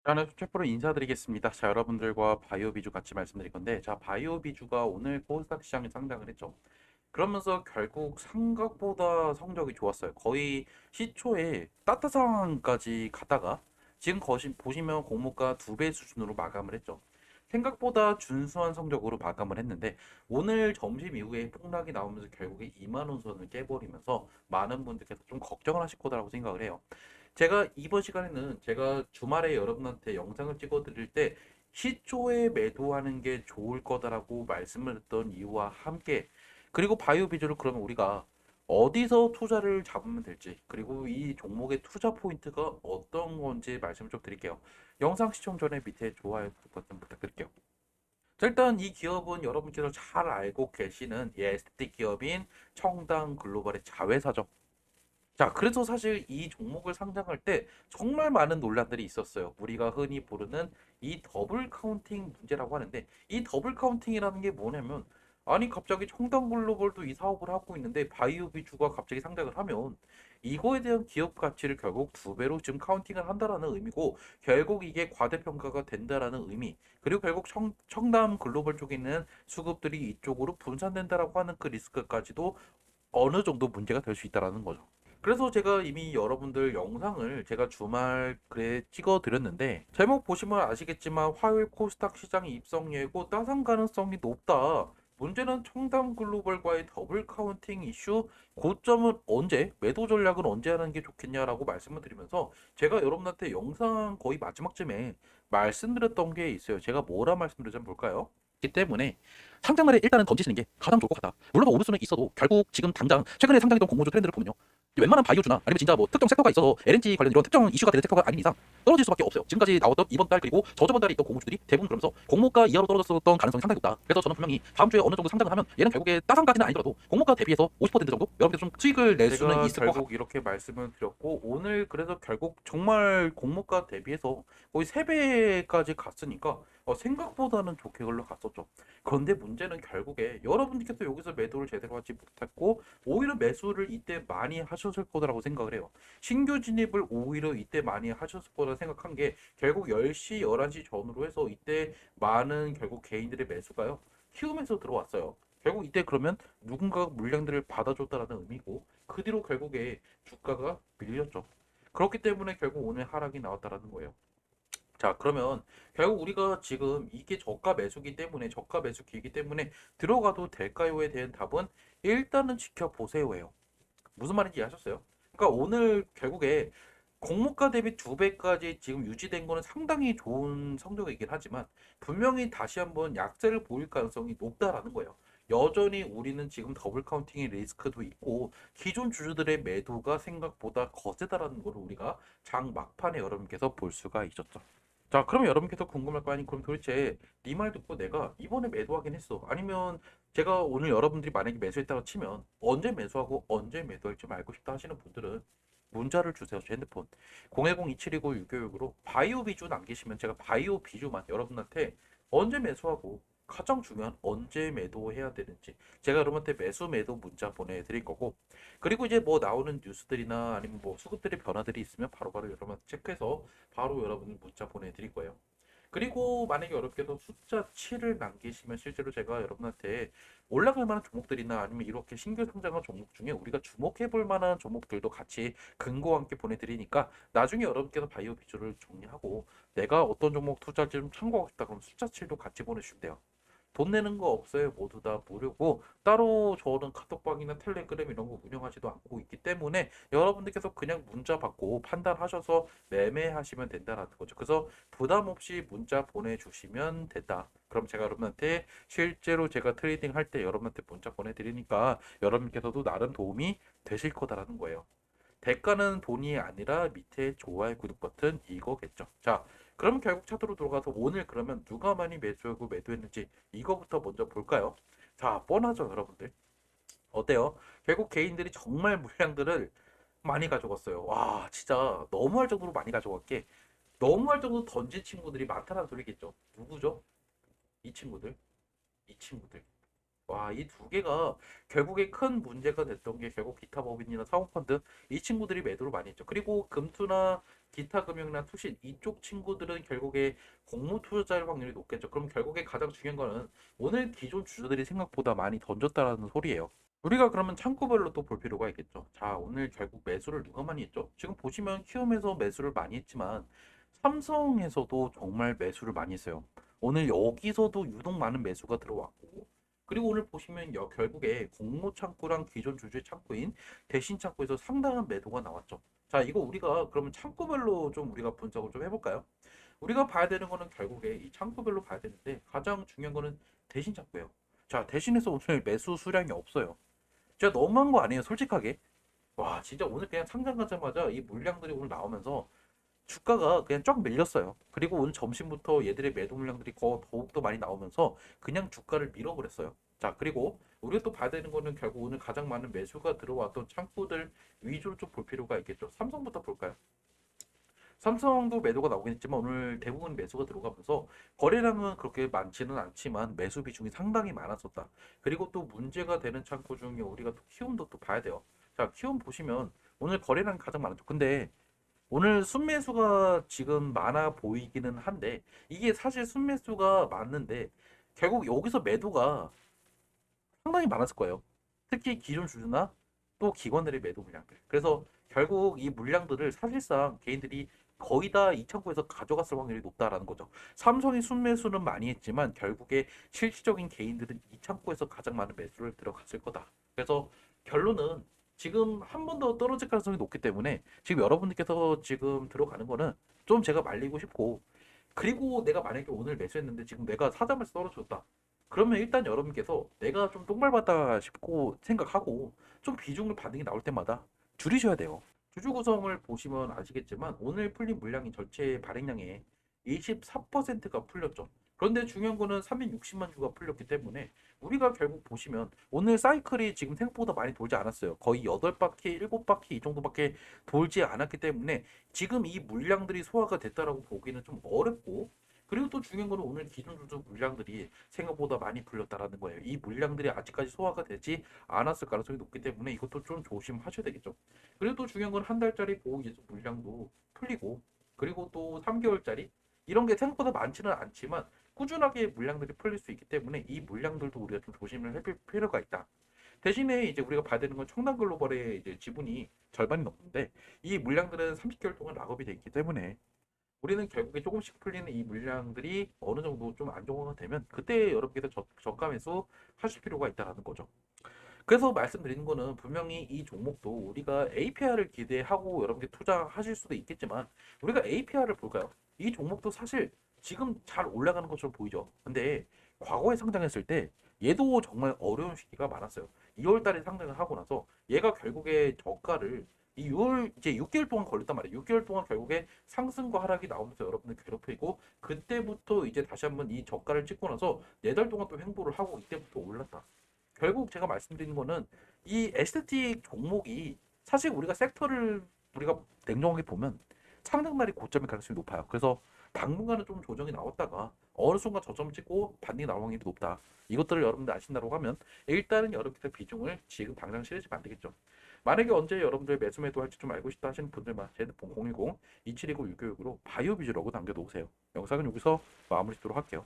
저는 최프로 인사드리겠습니다. 자, 여러분들과 바이오 비주 같이 말씀드릴 건데, 자, 바이오 비주가 오늘 코스닥 시장에 상장을 했죠. 그러면서 결국 생각보다 성적이 좋았어요. 거의 시초에 따뜻상까지 갔다가 지금 보시면 공모가 2배 수준으로 마감을 했죠. 생각보다 준수한 성적으로 마감을 했는데 오늘 점심 이후에 폭락이 나오면서 결국에 2만 원 선을 깨버리면서 많은 분들께서 좀 걱정을 하실 거라고 생각을 해요. 제가 이번 시간에는 제가 주말에 여러분한테 영상을 찍어 드릴 때 시초에 매도하는 게 좋을 거다라고 말씀을 했던 이유와 함께, 그리고 바이오 비주를 그러면 우리가 어디서 투자를 잡으면 될지, 그리고 이 종목의 투자 포인트가 어떤 건지 말씀을 좀 드릴게요. 영상 시청 전에 밑에 좋아요, 구독 버튼 부탁드릴게요. 자, 일단 이 기업은 여러분께서 잘 알고 계시는 에스테틱 기업인 청당 글로벌의 자회사죠. 자, 그래서 사실 이 종목을 상장할 때 정말 많은 논란들이 있었어요. 우리가 흔히 부르는 이 더블 카운팅 문제라고 하는데, 이 더블 카운팅이라는 게 뭐냐면, 아니 갑자기 청담글로벌도 이 사업을 하고 있는데 바이오 비주가 갑자기 상장을 하면 이거에 대한 기업 가치를 결국 2배로 지금 카운팅을 한다라는 의미고, 결국 이게 과대평가가 된다라는 의미, 그리고 결국 청담 글로벌 쪽에 있는 수급들이 이쪽으로 분산된다라고 하는 그 리스크까지도 어느 정도 문제가 될 수 있다라는 거죠. 그래서 제가 이미 여러분들 영상을 제가 주말 에 찍어 드렸는데, 제목 보시면 아시겠지만 화요일 코스닥 시장이 입성 예고 따상 가능성이 높다. 문제는 청담 글로벌과의 더블 카운팅 이슈, 고점은 언제, 매도 전략은 언제 하는 게 좋겠냐라고 말씀을 드리면서 제가 여러분한테 영상 거의 마지막쯤에 말씀드렸던 게 있어요. 제가 뭐라 말씀드렸지 한번 볼까요? 기 때문에 상장날에 일단은 던지시는 게 가장 좋을 것 같다. 물론 오류수는 있어도 결국 지금 당장 최근에 상장했던 공모주 트렌드를 보면요, 웬만한 바이오주나 아니면 진짜 뭐 특정 섹터가 있어서 LNG 관련 이런 특정 이슈가 되는 섹터가 아닌 이상 떨어질 수밖에 없어요. 지금까지 나왔던 이번 달 그리고 저저번 달에 있던 공모주들이 대부분 그러면서 공모가 이하로 떨어졌었던 가능성이 상당히 높다. 그래서 저는 분명히 다음 주에 어느 정도 상장을 하면 얘는 결국에 따상까지는 아니더라도 공모가 대비해서 50% 정도 여러분들 좀 수익을 낼 수는 제가 있을 것 같다. 결국 이렇게 말씀을 드렸고, 오늘 그래서 결국 정말 공모가 대비해서 거의 3배까지 갔으니까 생각보다는 좋게 흘러갔었죠. 그런데 문제는 결국에 여러분들께서 여기서 매도를 제대로 하지 못했고, 오히려 매수를 이때 많이 하셨을 거라고 생각을 해요. 신규 진입을 오히려 이때 많이 하셨을 거라 생각한 게, 결국 10시, 11시 전후로 해서 이때 많은 결국 개인들의 매수가요, 키우면서 들어왔어요. 결국 이때 그러면 누군가가 물량들을 받아줬다라는 의미고, 그 뒤로 결국에 주가가 밀렸죠. 그렇기 때문에 결국 오늘 하락이 나왔다라는 거예요. 자, 그러면 결국 우리가 지금 이게 저가 매수기 때문에, 저가 매수기이기 때문에 들어가도 될까요에 대한 답은 일단은 지켜보세요예요. 무슨 말인지 이해하셨어요? 그러니까 오늘 결국에 공모가 대비 2배까지 지금 유지된 거는 상당히 좋은 성적이긴 하지만, 분명히 다시 한번 약세를 보일 가능성이 높다라는 거예요. 여전히 우리는 지금 더블 카운팅의 리스크도 있고, 기존 주주들의 매도가 생각보다 거세다라는 걸 우리가 장 막판에 여러분께서 볼 수가 있었죠. 자, 그럼 여러분께서 궁금할 거 아니, 그럼 도대체 네 말 듣고 내가 이번에 매도하긴 했어, 아니면 제가 오늘 여러분들이 만약에 매수했다고 치면 언제 매수하고 언제 매도할지 알고 싶다 하시는 분들은 문자를 주세요. 제 핸드폰 010-2729-656으로 바이오 비주 남기시면 제가 바이오 비주만 여러분한테 언제 매수하고 가장 중요한 언제 매도해야 되는지 제가 여러분한테 매수 매도 문자 보내드릴 거고, 그리고 이제 뭐 나오는 뉴스들이나 아니면 뭐 수급들의 변화들이 있으면 바로바로 여러분한테 체크해서 바로 여러분 문자 보내드릴 거예요. 그리고 만약에 여러분께서 숫자 7을 남기시면 실제로 제가 여러분한테 올라갈 만한 종목들이나 아니면 이렇게 신규 상장한 종목 중에 우리가 주목해 볼 만한 종목들도 같이 근거와 함께 보내드리니까, 나중에 여러분께서 바이오 비주를 정리하고 내가 어떤 종목 투자할지 좀 참고하고 싶다 그럼 숫자 7도 같이 보내주시면 돼요. 돈 내는 거 없어요. 모두 다 무료고, 따로 저는 카톡방이나 텔레그램 이런 거 운영하지도 않고 있기 때문에 여러분들께서 그냥 문자 받고 판단하셔서 매매하시면 된다는 거죠. 그래서 부담 없이 문자 보내주시면 된다. 그럼 제가 여러분한테 실제로 제가 트레이딩 할 때 여러분한테 문자 보내드리니까 여러분께서도 나름 도움이 되실 거다라는 거예요. 대가는 돈이 아니라 밑에 좋아요, 구독 버튼 이거겠죠. 자, 그럼 결국 차트로 들어가서 오늘 그러면 누가 많이 매수하고 매도했는지 이거부터 먼저 볼까요? 자, 뻔하죠, 여러분들. 어때요? 결국 개인들이 정말 물량들을 많이 가져갔어요. 와, 진짜 너무할 정도로 많이 가져갔게, 너무할 정도로 던진 친구들이 많다는 소리겠죠. 누구죠? 이 친구들. 이 친구들. 와, 이 두 개가 결국에 큰 문제가 됐던 게 결국 기타 법인이나 사모펀드 이 친구들이 매도를 많이 했죠. 그리고 금투나 기타 금융이나 투신 이쪽 친구들은 결국에 공모 투자자일 확률이 높겠죠. 그럼 결국에 가장 중요한 거는 오늘 기존 주주들이 생각보다 많이 던졌다라는 소리예요. 우리가 그러면 창구별로 또 볼 필요가 있겠죠. 자, 오늘 결국 매수를 누가 많이 했죠? 지금 보시면 키움에서 매수를 많이 했지만 삼성에서도 정말 매수를 많이 했어요. 오늘 여기서도 유독 많은 매수가 들어왔고, 그리고 오늘 보시면 결국에 공모 창구랑 기존 주주의 창구인 대신 창구에서 상당한 매도가 나왔죠. 자, 이거 우리가 그러면 창구별로 좀 우리가 분석을 좀 해볼까요? 우리가 봐야 되는 거는 결국에 이 창구별로 봐야 되는데 가장 중요한 거는 대신 창구예요. 자, 대신해서 오늘 매수 수량이 없어요. 진짜 너무한 거 아니에요, 솔직하게? 와, 진짜 오늘 그냥 상장 가자마자 이 물량들이 오늘 나오면서 주가가 그냥 쫙 밀렸어요. 그리고 오늘 점심부터 얘들의 매도 물량들이 더욱더 많이 나오면서 그냥 주가를 밀어버렸어요. 자, 그리고 우리가 또 봐야 되는 거는 결국 오늘 가장 많은 매수가 들어왔던 창구들 위주로 좀 볼 필요가 있겠죠. 삼성부터 볼까요? 삼성도 매도가 나오긴 했지만 오늘 대부분 매수가 들어가면서 거래량은 그렇게 많지는 않지만 매수 비중이 상당히 많았었다. 그리고 또 문제가 되는 창구 중에 우리가 또 키움도 또 봐야 돼요. 자, 키움 보시면 오늘 거래량 가장 많았죠. 근데 오늘 순매수가 지금 많아 보이기는 한데 이게 사실 순매수가 맞는데 결국 여기서 매도가 상당히 많았을 거예요. 특히 기존 주주나 또 기관들의 매도 물량들. 그래서 결국 이 물량들을 사실상 개인들이 거의 다 이 창구에서 가져갔을 확률이 높다라는 거죠. 삼성이 순매수는 많이 했지만 결국에 실질적인 개인들은 이 창구에서 가장 많은 매수를 들어갔을 거다. 그래서 결론은 지금 한 번 더 떨어질 가능성이 높기 때문에 지금 여러분들께서 지금 들어가는 거는 좀 제가 말리고 싶고, 그리고 내가 만약에 오늘 매수했는데 지금 내가 사자마자 떨어졌다. 그러면 일단 여러분께서 내가 좀 똥밟았다 싶고 생각하고 좀 비중을 반등이 나올 때마다 줄이셔야 돼요. 주주 구성을 보시면 아시겠지만 오늘 풀린 물량이 전체 발행량의 24%가 풀렸죠. 그런데 중요한 거는 360만 주가 풀렸기 때문에 우리가 결국 보시면 오늘 사이클이 지금 생각보다 많이 돌지 않았어요. 거의 8바퀴, 7바퀴 이 정도밖에 돌지 않았기 때문에 지금 이 물량들이 소화가 됐다라고 보기는 좀 어렵고, 그리고 또 중요한 거는 오늘 기존 주주 물량들이 생각보다 많이 풀렸다라는 거예요. 이 물량들이 아직까지 소화가 되지 않았을 가능성이 높기 때문에 이것도 좀 조심하셔야 되겠죠. 그리고 또 중요한 건 한 달짜리 보호 예수 물량도 풀리고, 그리고 또 3개월짜리 이런 게 생각보다 많지는 않지만 꾸준하게 물량들이 풀릴 수 있기 때문에 이 물량들도 우리가 좀 조심을 해볼 필요가 있다. 대신에 이제 우리가 봐야 되는 건 청담 글로벌의 이제 지분이 절반이 넘는데 이 물량들은 30개월 동안 락업이 돼 있기 때문에 우리는 결국에 조금씩 풀리는 이 물량들이 어느 정도 좀 안정화가 되면 그때 여러분께서 저가 매수 하실 필요가 있다는 거죠. 그래서 말씀드리는 거는 분명히 이 종목도 우리가 APR을 기대하고 여러분들 투자하실 수도 있겠지만 우리가 APR을 볼까요? 이 종목도 사실 지금 잘 올라가는 것처럼 보이죠. 근데 과거에 상장했을 때 얘도 정말 어려운 시기가 많았어요. 2월 달에 상장을 하고 나서 얘가 결국에 저가를 이 6월 이제 6개월 동안 걸렸단 말이에요. 6개월 동안 결국에 상승과 하락이 나오면서 여러분들 괴롭히고 그때부터 이제 다시 한번 이 저가를 찍고 나서 4달 동안 또 횡보를 하고 이때부터 올랐다. 결국 제가 말씀드리는 거는 이 에스테틱 종목이 사실 우리가 섹터를 우리가 냉정하게 보면 상장날이 고점일 가능성이 높아요. 그래서 당분간은 좀 조정이 나왔다가 어느 순간 저점 찍고 반등이 나올 확률이 높다. 이것들을 여러분들 아신다고 하면 일단은 여러분들 비중을 지금 당장 실으시면 안 되겠죠. 만약에 언제 여러분들 매수 매도할지 좀 알고 싶다 하시는 분들만 제 핸드폰 010-2729-696으로 바이오 비주라고 남겨놓으세요. 영상은 여기서 마무리 짓도록 할게요.